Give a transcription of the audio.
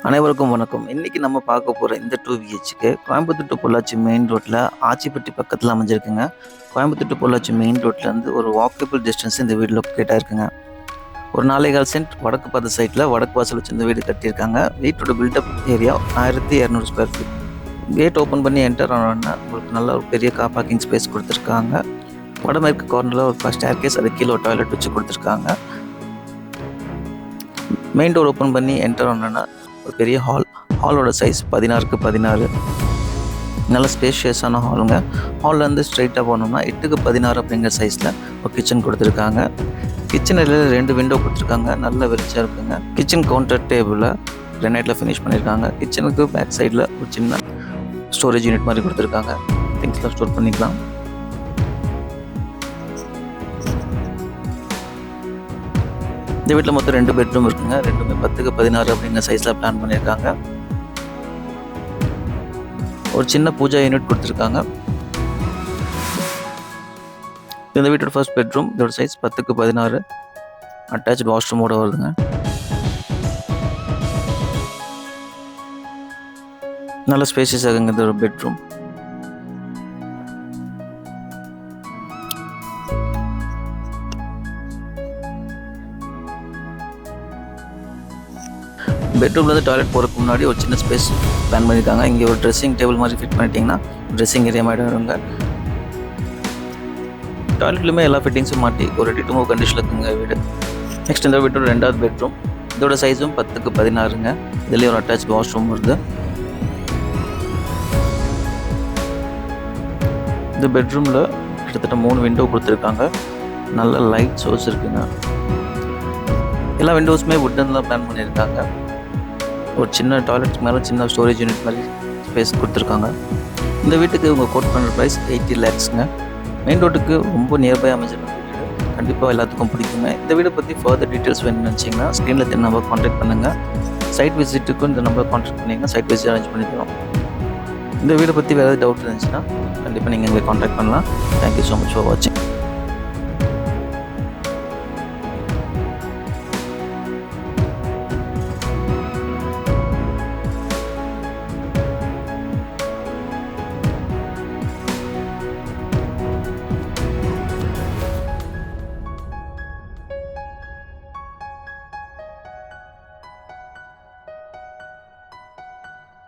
அனைவருக்கும் வணக்கம். இன்னைக்கு நம்ம பார்க்க போற இந்த 2 BHK Coimbatore to Pollachi main ரோட்ல ஆச்சிப்பட்டி பக்கத்துல அமைஞ்சிருக்குங்க. கோயம்புத்தூர் டு பொள்ளாச்சி மெயின் ரோட்ல இருந்து ஒரு வாக்கபிள் டிஸ்டன்ஸ் இந்த வீடு லொக்கேட் ஆயிருக்குங்க. ஒரு 4.25 சென்ட் வடக்கு பார்த்த சைட்ல வடக்கு வாசல் வச்சு இந்த வீடு கட்டியிருக்காங்க. வீட்டோட built up area 1200 square feet. Gate open பண்ணி என்டர் ஆனோன்னா உங்களுக்கு நல்ல ஒரு பெரிய கார் பார்க்கிங் ஸ்பேஸ் கொடுத்துருக்காங்க. வடமேற்கு கார்னரில் ஒரு ஃபர்ஸ்ட் ஸ்டேர்கேஸ், அது கீழே ஒரு டாய்லெட் வச்சு கொடுத்துருக்காங்க. மெயின் டோர் ஓப்பன் பண்ணி என்டர் ஆனோன்னா ஒரு பெரிய ஹாலோட சைஸ் 16x16. நல்ல ஸ்பேஷியஸான ஹாலுங்க. ஹால்லேருந்து ஸ்ட்ரைட்டாக போனோம்னா 8x16 அப்படிங்கிற சைஸில் ஒரு கிச்சன் கொடுத்துருக்காங்க. கிச்சன் ஏரியாவில் 2 விண்டோ கொடுத்துருக்காங்க. நல்ல வெளிச்சம் இருக்குங்க. கிச்சன் கவுண்டர் டேபிளில் கிரானைட்டில் ஃபினிஷ் பண்ணியிருக்காங்க. கிச்சனுக்கு பேக் சைடில் ஒரு சின்ன ஸ்டோரேஜ் யூனிட் மாதிரி கொடுத்துருக்காங்க. திங்ஸ்லாம் ஸ்டோர் பண்ணிக்கலாம். இந்த வீட்டில் மொத்தம் 2 பெட்ரூம் இருக்குங்க. ரெண்டுமே 10x16 அப்படிங்கிற சைஸில் பிளான் பண்ணியிருக்காங்க. ஒரு சின்ன பூஜா யூனிட் கொடுத்துருக்காங்க. இந்த வீட்டோட ஃபர்ஸ்ட் பெட்ரூம், இதோட சைஸ் 10x16, அட்டாச் வாஷ்ரூமோட வருதுங்க. நல்ல ஸ்பேசியஸ் ஆகுங்க இந்த ஒரு பெட்ரூம். பெட்ரூம்லேருந்து டாய்லெட் போகிறதுக்கு முன்னாடி ஒரு சின்ன ஸ்பேஸ் பிளான் பண்ணியிருக்காங்க. இங்கே ஒரு ட்ரெஸ்ஸிங் டேபிள் மாதிரி ஃபிட் பண்ணிட்டீங்கன்னா ட்ரெஸ்ஸிங் ஏரியா மாதிரி வருங்க. டாய்லெட்லையுமே எல்லா ஃபிட்டிங்ஸும் மாட்டி ஒரு ரெடி டு மூவ் கண்டிஷனில் இருக்குங்க வீடு. நெக்ஸ்ட் இந்த வீட்டோட 2வது பெட்ரூம், இதோட சைஸும் 10x16ங்க. இதுலேயும் ஒரு அட்டாச் வாஷ்ரூம் வருது. இந்த பெட்ரூமில் கிட்டத்தட்ட 3 விண்டோ கொடுத்துருக்காங்க. நல்ல லைட் சோர்ஸ் இருக்குங்க. எல்லா விண்டோஸுமே வுட்டன் தான் பிளான் பண்ணியிருக்காங்க. ஒரு சின்ன டாய்லெட் மேலே சின்ன ஸ்டோரேஜ் யூனிட் மாதிரி ஸ்பேஸ் கொடுத்துருக்காங்க. இந்த வீட்டுக்கு உங்கள் கோட் பண்ணுற ப்ரைஸ் 80 lakhsங்க. மெயின் ரோட்டுக்கு ரொம்ப நியர்பை அமைஞ்சிருக்க வீடு. கண்டிப்பாக எல்லாத்துக்கும் பிடிக்குங்க. இந்த வீடை பற்றி ஃபர்தர் டீட்டெயில்ஸ் வேணும்னு நினச்சிங்கன்னா ஸ்க்ரீனில் தென் நம்பர் கான்டாக்ட் பண்ணுங்கள். சைட் விசிட்டுக்கும் இந்த நம்பரை கான்டாக்ட் பண்ணிங்கன்னா சைட் விசிட் அரேஞ்ச் பண்ணிக்கிறோம். இந்த வீடை பற்றி வேறு ஏதாவது டவுட் இருந்துச்சுன்னா கண்டிப்பாக நீங்கள் எங்களை கான்டாக்ட் பண்ணலாம். தேங்க்யூ ஸோ மச் ஃபார் வாட்சிங்.